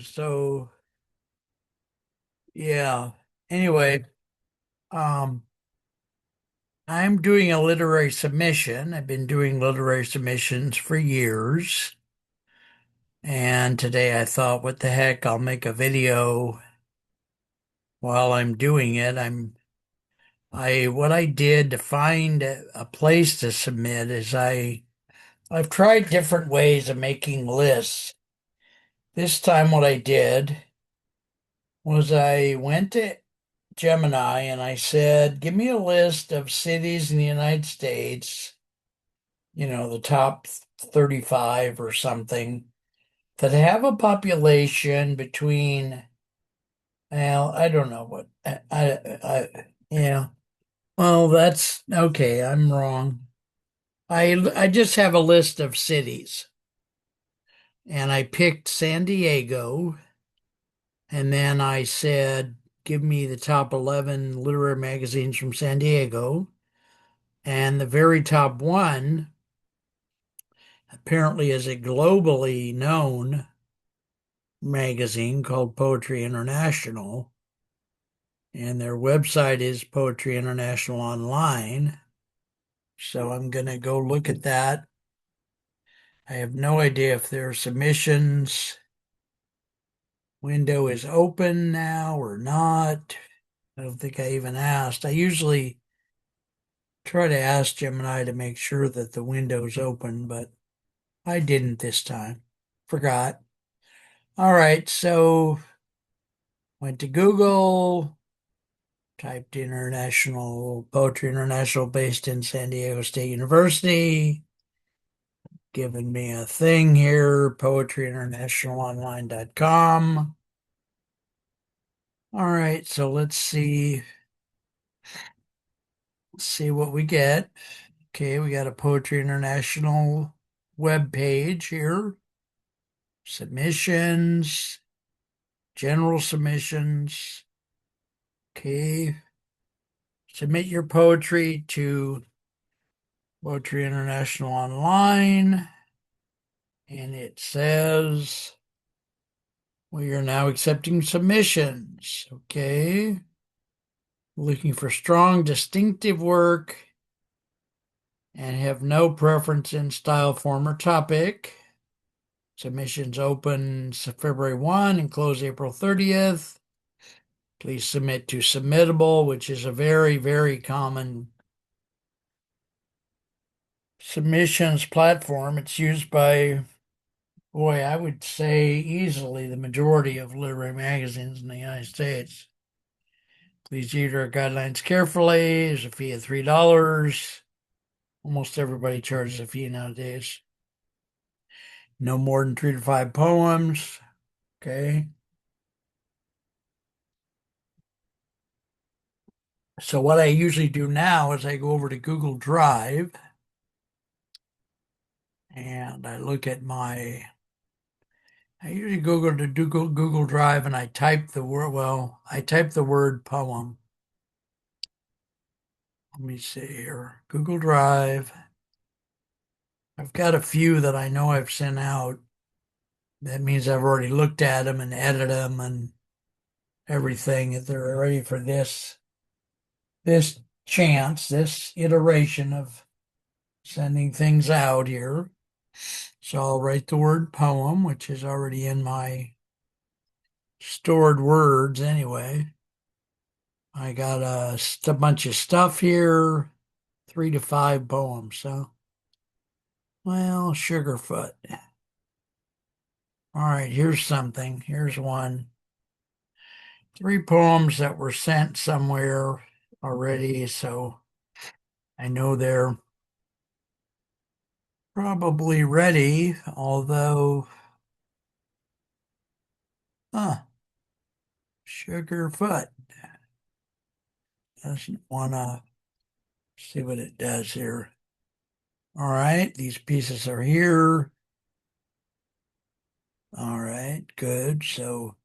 So yeah. Anyway, um, I'm doing a literary submission. I've been doing literary submissions for years. And today I thought, what the heck, I'll make a video while I'm doing it. What I did to find a place to submit is I've tried different ways of making lists. This time what I did was I went to Gemini and I said, give me a list of cities in the United States, the top 35 or something, that have a population between, well, I don't know what, yeah. Well, that's okay. I'm wrong. I just have a list of cities and I picked San Diego and then I said, give me the top 11 literary magazines from San Diego. And the very top one apparently is a globally known magazine called Poetry International. And their website is Poetry International Online. So I'm going to go look at that. I have no idea if their submissions window is open now or not. I don't think I even asked. I usually try to ask Gemini to make sure that the window's open, but I didn't this time. Forgot. All right, so went to Google, typed International Poetry International based in San Diego State University, given me a thing here, poetryinternationalonline.com. All right, so let's see what we get. Okay, we got a Poetry International web page here. Submissions, general submissions. Okay, submit your poetry to Poetry International Online. And it says we are now accepting submissions. Okay. Looking for strong, distinctive work and have no preference in style, form, or topic. Submissions open February 1 and close April 30th. Please submit to Submittable, which is a very, very common submissions platform. It's used by, boy, I would say easily the majority of literary magazines in the United States. Please read our guidelines carefully. There's a fee of $3. Almost everybody charges a fee nowadays. No more than 3 to 5 poems. Okay. So what I usually do now is I go over to Google Drive and I look at I usually go to Google Drive and I type the word, well, I type the word poem. Let me see here. Google Drive. I've got a few that I know I've sent out. That means I've already looked at them and edited them and everything. If they're ready for this chance, this iteration of sending things out here. So I'll write the word poem, which is already in my stored words anyway. I got a bunch of stuff here, 3 to 5 poems. So, well, Sugarfoot. All right, here's something. Here's one. 3 poems that were sent somewhere already. So I know they're probably ready, although, Sugarfoot doesn't want to see what it does here. All right, these pieces are here. All right, good. So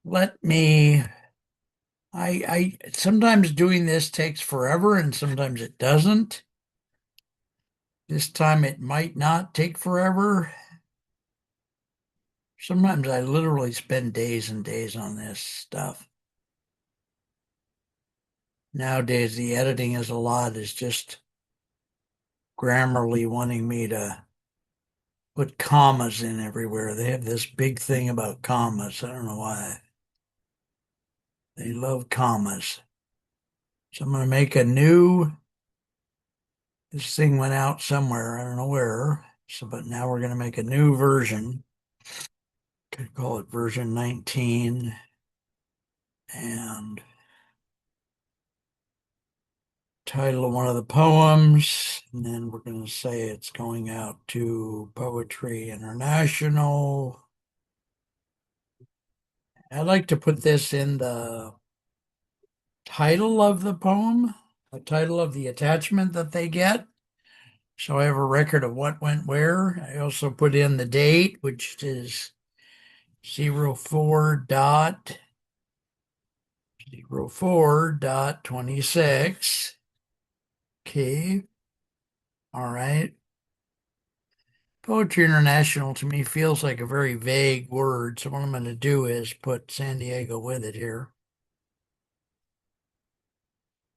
let me, I sometimes doing this takes forever and sometimes it doesn't. This time it might not take forever. Sometimes I literally spend days and days on this stuff. Nowadays, the editing is a lot, is just Grammarly wanting me to put commas in everywhere. They have this big thing about commas. I don't know why. They love commas. So I'm going to make a new, this thing went out somewhere. I don't know where. So, but now we're going to make a new version. Could call it version 19 and title of one of the poems. And then we're going to say it's going out to Poetry International. I'd like to put this in the title of the poem, the title of the attachment that they get. So I have a record of what went where. I also put in the date, which is 04.04.26. Okay. All right. Poetry International to me feels like a very vague word. So what I'm going to do is put San Diego with it here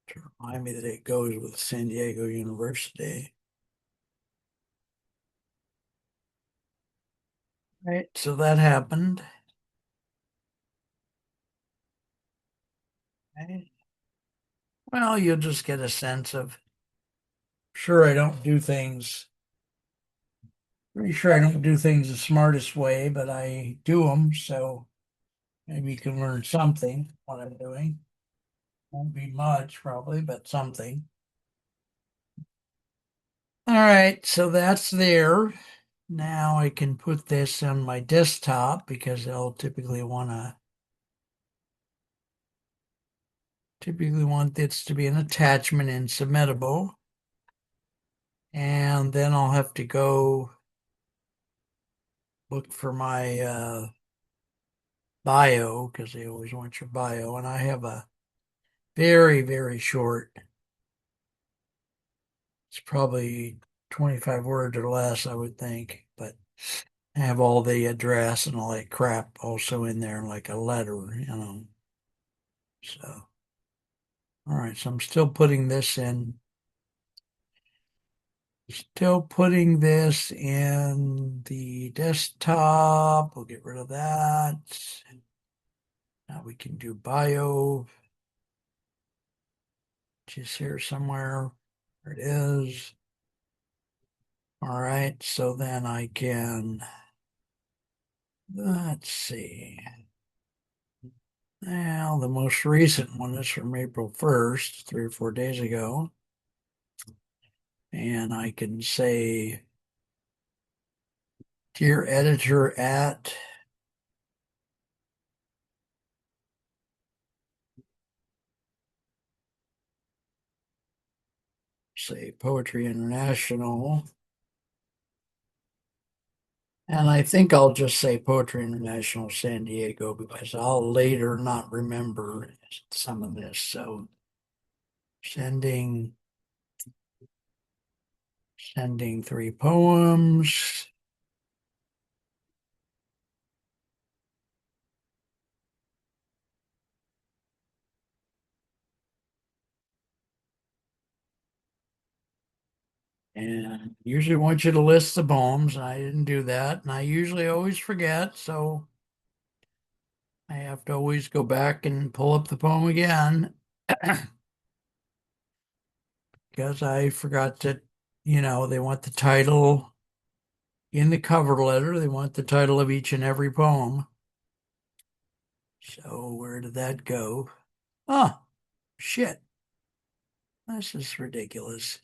to remind me that it goes with San Diego University. Right. So that happened. Right. Well, you'll just get a sense of, sure, I don't do things, pretty sure I don't do things the smartest way, but I do them. So maybe you can learn something what I'm doing. Won't be much probably, but something. All right. So that's there. Now I can put this on my desktop because they'll typically want this to be an attachment and submittable. And then I'll have to go look for my bio because they always want your bio. And I have a very, very short, it's probably 25 words or less, I would think, but I have all the address and all that crap also in there, like a letter. So, all right, so I'm still putting this in the desktop. We'll get rid of that. Now we can do bio, which is here somewhere. There it is. All right, so then I can, let's see. Now, the most recent one is from April 1st, 3 or 4 days ago. And I can say, Dear editor at, say, Poetry International. And I think I'll just say Poetry International San Diego because I'll later not remember some of this. So sending 3 poems. And usually want you to list the poems, and I didn't do that. And I usually always forget, so I have to always go back and pull up the poem again because I forgot to, they want the title in the cover letter. They want the title of each and every poem. So where did that go? Oh, shit. This is ridiculous.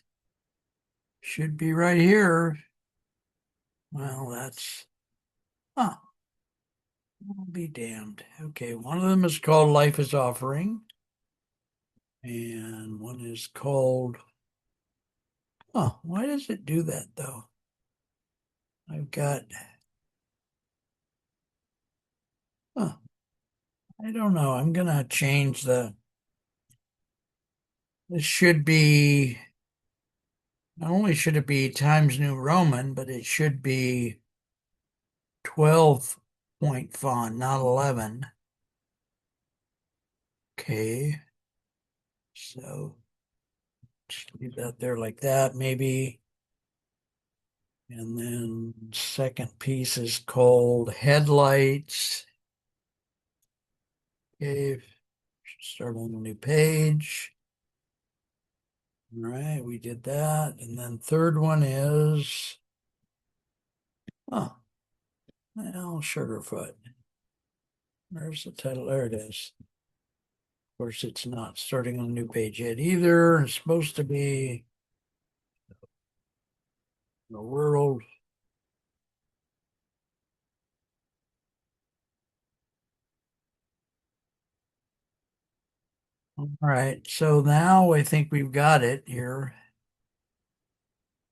Should be right here. Well, oh, I'll be damned. Okay, one of them is called Life is Offering, and one is called, oh, why does it do that though? I've got, oh, I don't know. I'm gonna change this should be, not only should it be Times New Roman, but it should be 12 point font, not 11. Okay, so just leave that there like that, maybe. And then second piece is called headlights. Okay, start on a new page. All right, we did that. And then third one is, oh, well, Sugarfoot. There's the title. There it is. Of course, it's not starting on a new page yet either. It's supposed to be the world. All right, so now I think we've got it here.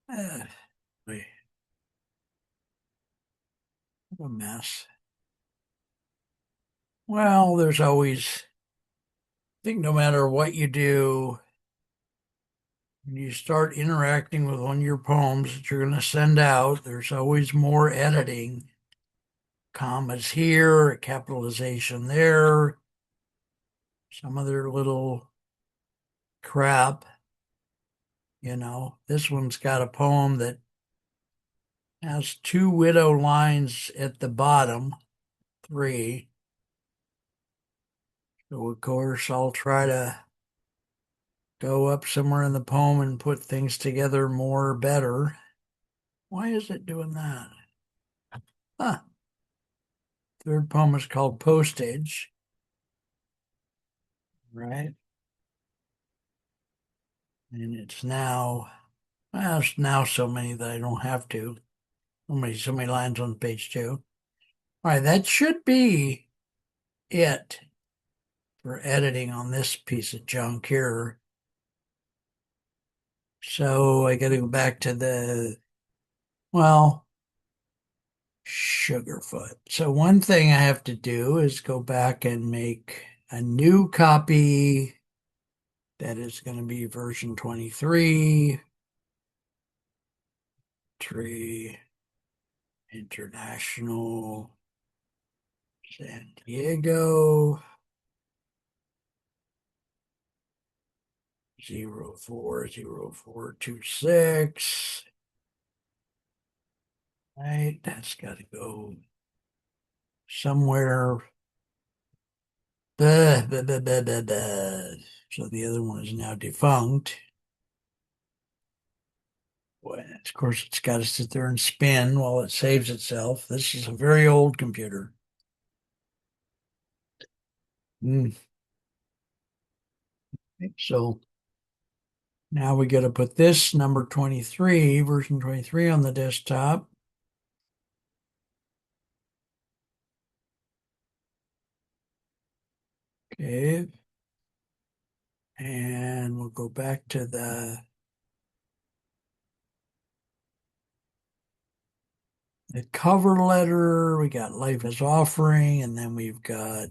Wait, what a mess. Well, there's always, I think no matter what you do, when you start interacting with one of your poems that you're going to send out, there's always more editing. Commas here, capitalization there, some other little crap. This one's got a poem that has two widow lines at the bottom, three. So, of course, I'll try to go up somewhere in the poem and put things together more better. Why is it doing that? Huh. Third poem is called Postage, right? And it's now, well, it's now so many that I don't have to. So many lines on page two. All right, that should be it for editing on this piece of junk here. So I got to go back to well, Sugarfoot. So one thing I have to do is go back and make a new copy that is going to be version 23, Tree International San Diego 040426. Right, that's got to go somewhere. Blah, blah, blah, blah, blah, blah. So the other one is now defunct. Boy, of course, it's got to sit there and spin while it saves itself. This is a very old computer. Mm. So now we got to put this number 23, version 23 on the desktop. Okay. And we'll go back to the cover letter. We got Life is Offering, and then we've got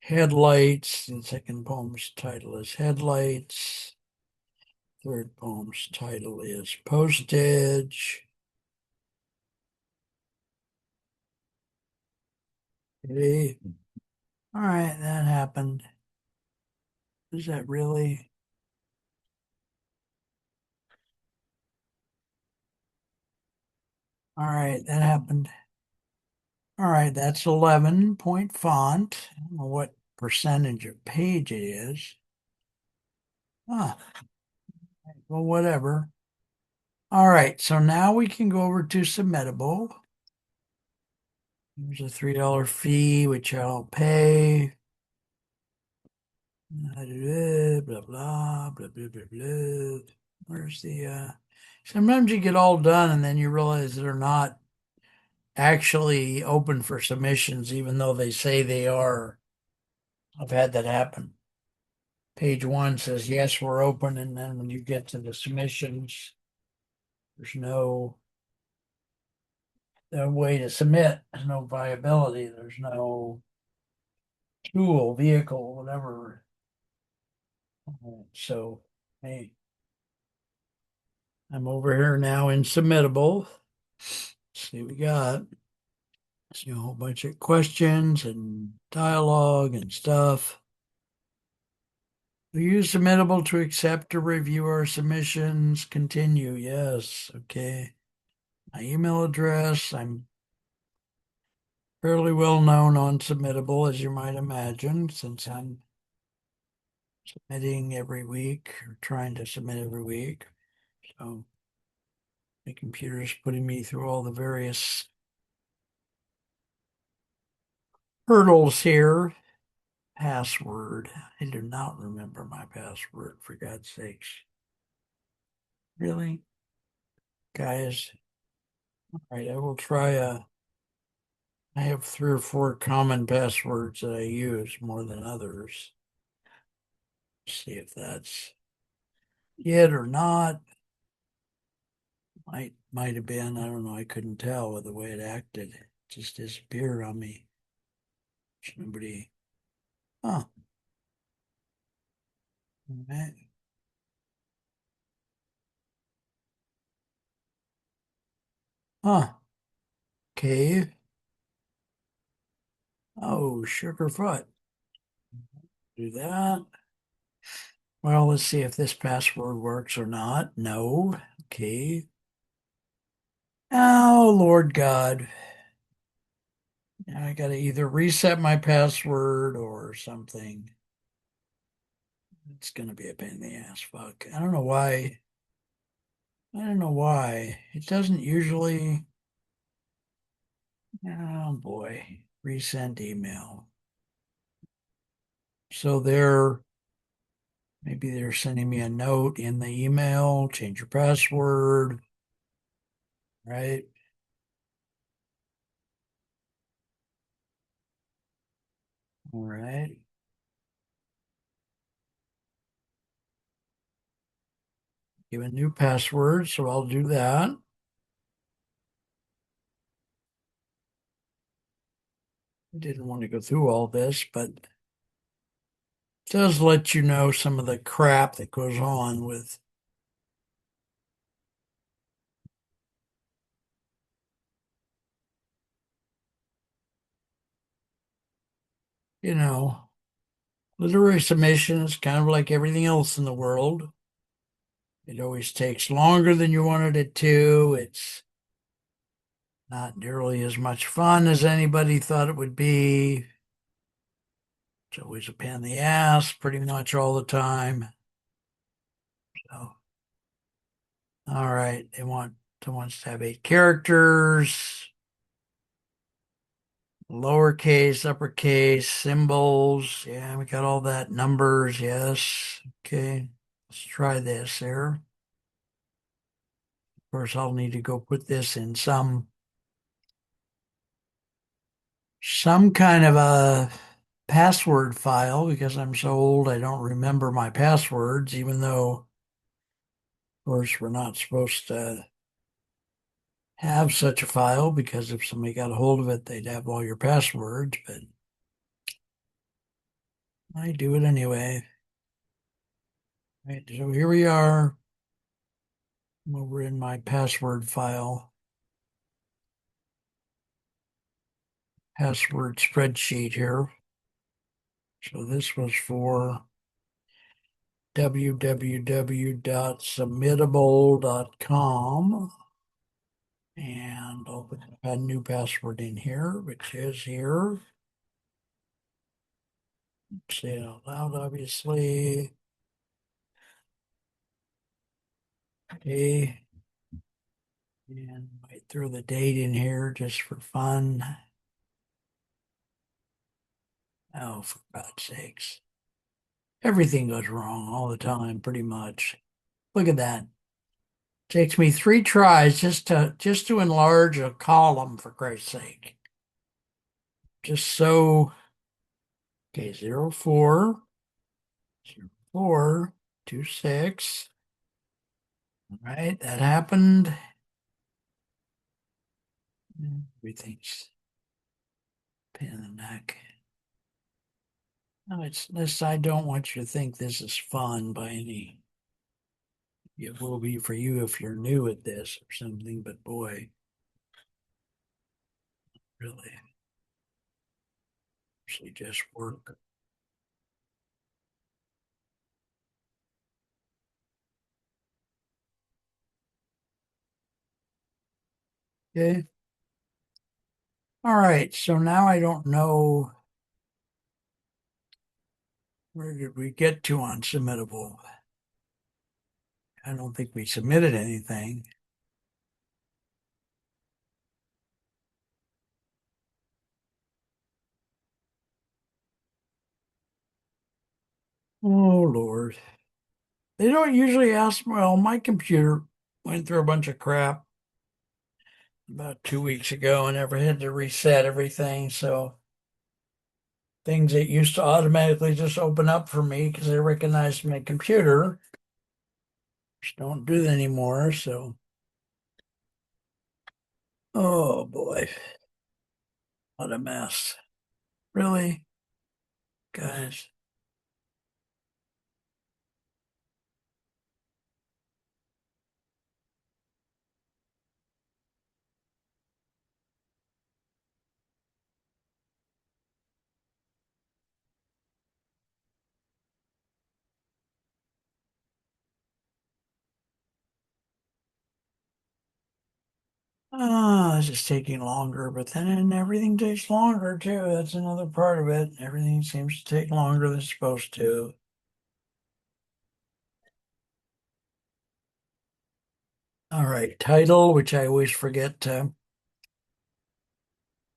Headlights. The second poem's title is Headlights. Third poem's title is Postage. Okay. All right, that happened. Is that really? All right, that happened. All right, that's 11-point font. I don't know what percentage of page it is. Ah, well, whatever. All right, so now we can go over to Submittable. There's a $3 fee, which I'll pay. Blah, blah, blah, blah, blah, blah, blah. Where's sometimes you get all done and then you realize they're not actually open for submissions, even though they say they are. I've had that happen. Page one says, yes, we're open. And then when you get to the submissions, there's no way to submit. There's no viability. There's no tool, vehicle, whatever. So, hey, I'm over here now in Submittable. Let's see what we got. a whole bunch of questions and dialogue and stuff. Are you submittable to accept or review our submissions? Continue. Yes. Okay. My email address. I'm fairly well known on Submittable, as you might imagine, since I'm submitting every week or trying to submit every week. So the computer's putting me through all the various hurdles here. Password. I do not remember my password, for God's sakes. Really? Guys, all right, I will try I have 3 or 4 common passwords that I use more than others. See if that's it or not. Might have been. I don't know. I couldn't tell with the way it acted. It just disappeared on me. Nobody. Huh. Right. Huh. Cave. Oh, Sugarfoot. Do that. Well, let's see if this password works or not. No. Okay. Oh, Lord God. Now I got to either reset my password or something. It's going to be a pain in the ass. Fuck. I don't know why. I don't know why. It doesn't usually. Oh boy. Resend email. So maybe they're sending me a note in the email, change your password, right? All right. Give a new password, so I'll do that. I didn't want to go through all this, but it does let you know some of the crap that goes on with, you know, literary submission is kind of like everything else in the world. It always takes longer than you wanted it to. It's not nearly as much fun as anybody thought it would be. It's always a pain in the ass pretty much all the time. So, all right, it wants to have 8 characters, lowercase, uppercase, symbols. Yeah, we got all that. Numbers, yes. Okay, let's try this here. Of course, I'll need to go put this in some kind of a password file because I'm so old I don't remember my passwords, even though, of course, we're not supposed to have such a file because if somebody got a hold of it, they'd have all your passwords, but I do it anyway. Right, so here we are. I'm over in my password file, password spreadsheet here. So this was for www.submittable.com. And I'll put a new password in here, which is here. Say it out loud, obviously. Okay. And might throw the date in here just for fun. Oh, for God's sakes. Everything goes wrong all the time, pretty much. Look at that. Takes me 3 tries just to enlarge a column, for Christ's sake. Just so. Okay, 04, 04, 26. All right, that happened. Everything's pain in the neck. No, it's this. I don't want you to think this is fun by any. It will be for you if you're new at this or something, but boy, Really, actually just work. Okay. All right. So now I don't know where did we get to on submittable. I don't think we submitted anything. Oh, Lord. They don't usually ask. Well, my computer went through a bunch of crap about 2 weeks ago and never had to reset everything. So things that used to automatically just open up for me because they recognized my computer just don't do that anymore. So, oh boy, what a mess. Really, guys. It's just taking longer, but then everything takes longer too. That's another part of it. Everything seems to take longer than it's supposed to. All right, title, which I always forget to.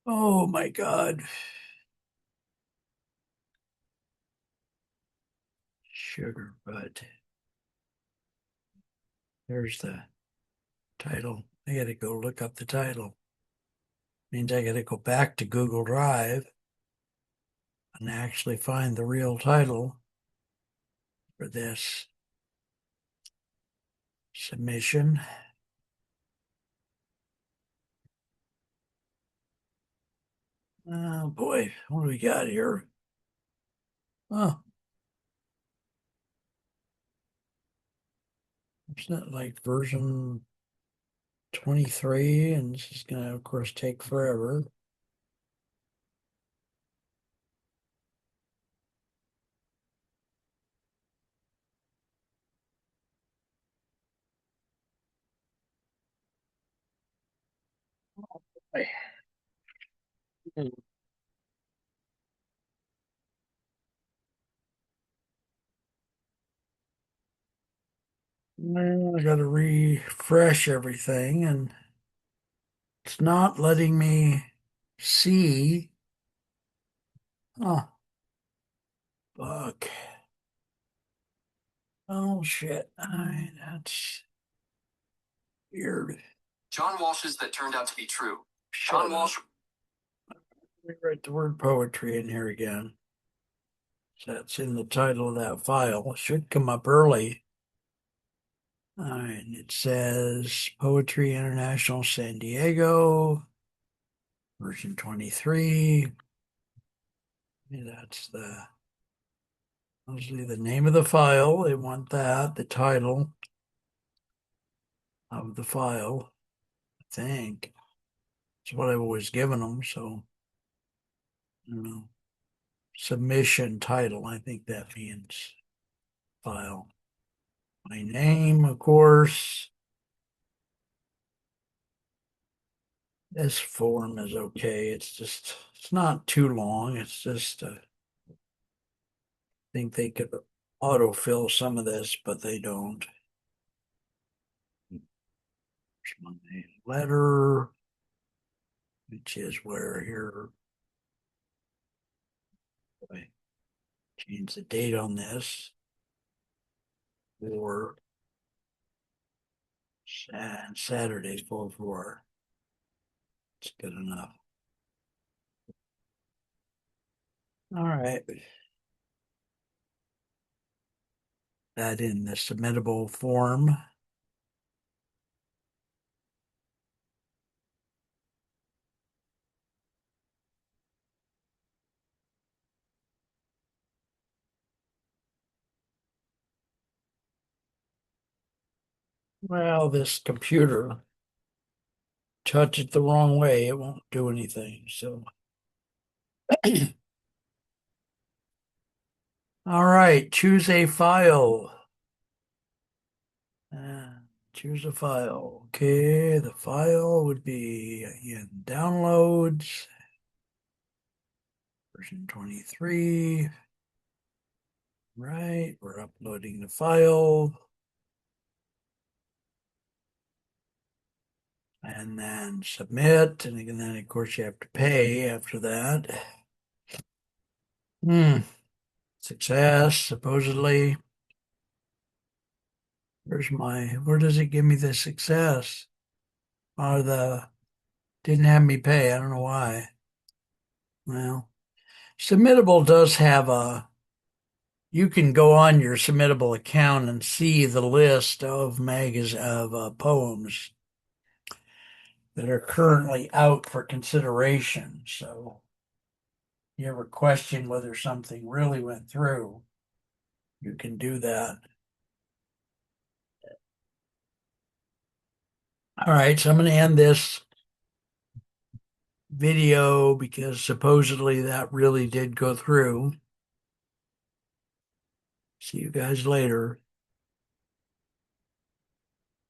Oh my God. Sugar, but there's the title. I gotta go look up the title. Means I gotta go back to Google Drive and actually find the real title for this submission. Oh boy, what do we got here? Oh, it's not like version 23, and this is gonna, of course, take forever. Well, I gotta refresh everything, and it's not letting me see. Oh, fuck. Oh, shit. That's weird. John Walsh's That Turned Out to Be True. Shut John up. Walsh. Let me write the word poetry in here again. So that's in the title of that file. It should come up early. All right, it says Poetry International San Diego, version 23. That's mostly the name of the file. They want that, the title of the file, I think. It's what I've always given them. So, I don't know. Submission title, I think that means file. My name, of course. This form is okay. It's not too long. It's just, I think they could autofill some of this, but they don't. Here's my letter, which is where here, I change the date on this for Saturday, 4/4. It's good enough. All right. That in the submittable form. Well, this computer touch it the wrong way, it won't do anything. So, all right, choose a file. Choose a file. Okay, the file would be in downloads, version 23. Right, we're uploading the file. And then submit. And then, of course, you have to pay after that. Success, supposedly. Where does it give me the success? Or didn't have me pay. I don't know why. Well, Submittable does have you can go on your Submittable account and see the list of poems that are currently out for consideration. So you ever question whether something really went through, you can do that. All right, so I'm going to end this video because supposedly that really did go through. See you guys later.